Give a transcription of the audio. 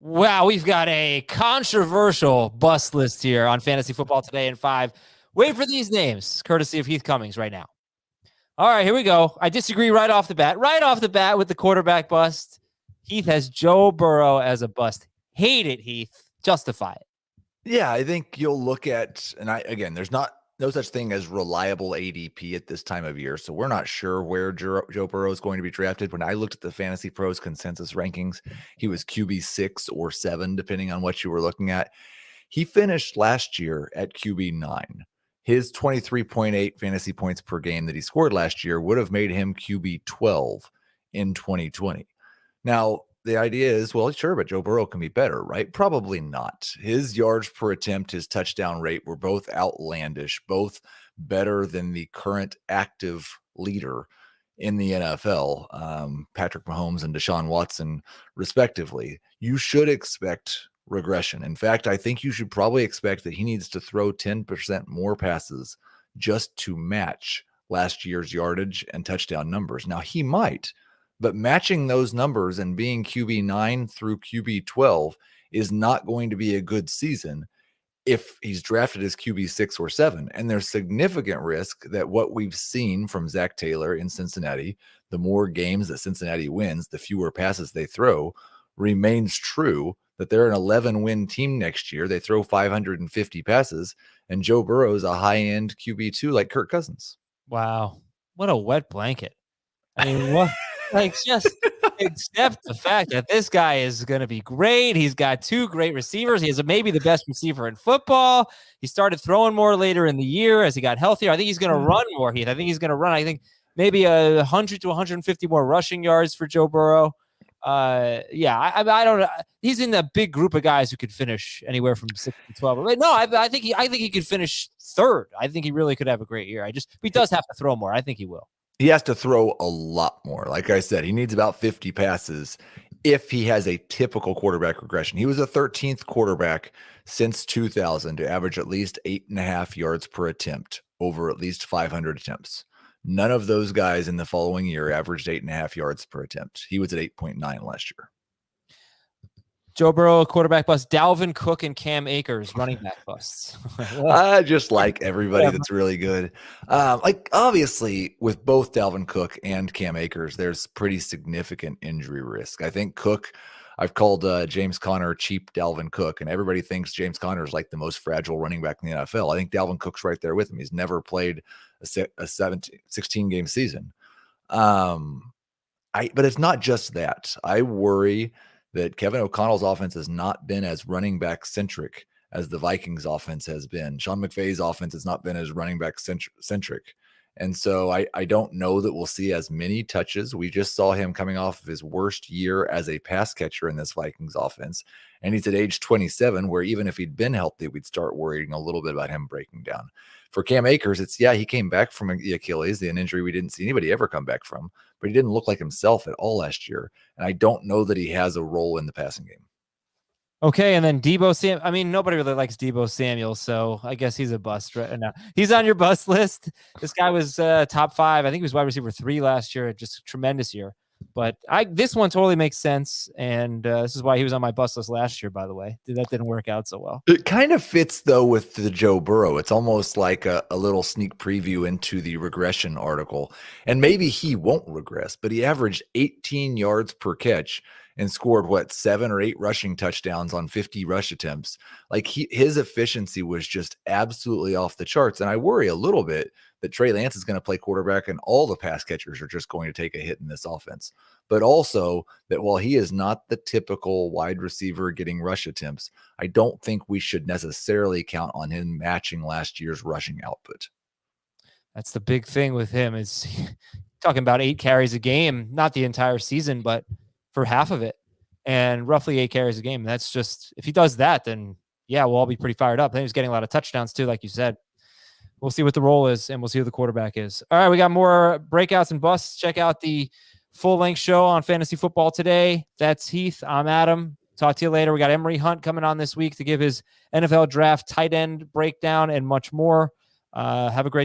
Wow, we've got a controversial bust list here on Fantasy Football Today in 5. Wait for these names, courtesy of Heath Cummings right now. All right, here we go. I disagree right off the bat. Right off the bat with the quarterback bust. Heath has Joe Burrow as a bust. Hate it, Heath. Justify it. Yeah, I think you'll look at, and there's no such thing as reliable ADP at this time of year. So we're not sure where Joe Burrow is going to be drafted. When I looked at the Fantasy Pros consensus rankings, he was QB 6 or 7, depending on what you were looking at. He finished last year at QB 9. His 23.8 fantasy points per game that he scored last year would have made him QB 12 in 2020. Now, the idea is, well, sure, but Joe Burrow can be better, right? Probably not. His yards per attempt, his touchdown rate were both outlandish, both better than the current active leader in the NFL, Patrick Mahomes and Deshaun Watson, respectively. You should expect regression. In fact, I think you should probably expect that he needs to throw 10% more passes just to match last year's yardage and touchdown numbers. Now, he might. But matching those numbers and being QB 9 through QB 12 is not going to be a good season if he's drafted as QB 6 or 7. And there's significant risk that what we've seen from Zach Taylor in Cincinnati, the more games that Cincinnati wins, the fewer passes they throw, remains true, that they're an 11-win team next year. They throw 550 passes, and Joe Burrow is a high-end QB2 like Kirk Cousins. Wow. What a wet blanket. I mean, what? Like, just accept the fact that this guy is going to be great. He's got 2 great receivers. He is maybe the best receiver in football. He started throwing more later in the year as he got healthier. I think he's going to run more, Heath. I think he's going to run. I think maybe 100 to 150 more rushing yards for Joe Burrow. I don't know. He's in that big group of guys who could finish anywhere from 6 to 12. No, I think he could finish 3rd. I think he really could have a great year. He does have to throw more. I think he will. He has to throw a lot more. Like I said, he needs about 50 passes if he has a typical quarterback regression. He was a 13th quarterback since 2000 to average at least 8.5 yards per attempt over at least 500 attempts. None of those guys in the following year averaged 8.5 yards per attempt. He was at 8.9 last year. Joe Burrow, quarterback bust. Dalvin Cook and Cam Akers, running back busts. I just like everybody that's really good. Obviously, with both Dalvin Cook and Cam Akers, there's pretty significant injury risk. I think Cook, I've called James Conner cheap Dalvin Cook, and everybody thinks James Conner is like the most fragile running back in the NFL. I think Dalvin Cook's right there with him. He's never played a 16-game season. But it's not just that. I worry that Kevin O'Connell's offense has not been as running back centric as the Vikings offense has been. Sean McVay's offense has not been as running back centric. And so I don't know that we'll see as many touches. We just saw him coming off of his worst year as a pass catcher in this Vikings offense. And he's at age 27, where even if he'd been healthy, we'd start worrying a little bit about him breaking down. For Cam Akers, he came back from the Achilles, an injury we didn't see anybody ever come back from, but he didn't look like himself at all last year. And I don't know that he has a role in the passing game. Okay, and then Debo Samuel. I mean, nobody really likes Debo Samuel, so I guess he's a bust right now. He's on your bust list. This guy was top 5. I think he was wide receiver 3 last year. Just a tremendous year. But this one totally makes sense, and this is why he was on my bust list last year, by the way. That didn't work out so well. It kind of fits, though, with the Joe Burrow. It's almost like a little sneak preview into the regression article. And maybe he won't regress, but he averaged 18 yards per catch and scored, 7 or 8 rushing touchdowns on 50 rush attempts. His efficiency was just absolutely off the charts. And I worry a little bit that Trey Lance is going to play quarterback and all the pass catchers are just going to take a hit in this offense. But also that while he is not the typical wide receiver getting rush attempts, I don't think we should necessarily count on him matching last year's rushing output. That's the big thing with him, is talking about 8 carries a game, not the entire season, but for half of it, and roughly 8 carries a game. That's just, if he does that, then yeah, we'll all be pretty fired up. I think he's getting a lot of touchdowns too, like you said. We'll see what the role is, and we'll see who the quarterback is. All right, we got more breakouts and busts. Check out the full-length show on Fantasy Football Today. That's Heath. I'm Adam. Talk to you later. We got Emery Hunt coming on this week to give his NFL draft tight end breakdown and much more. Have a great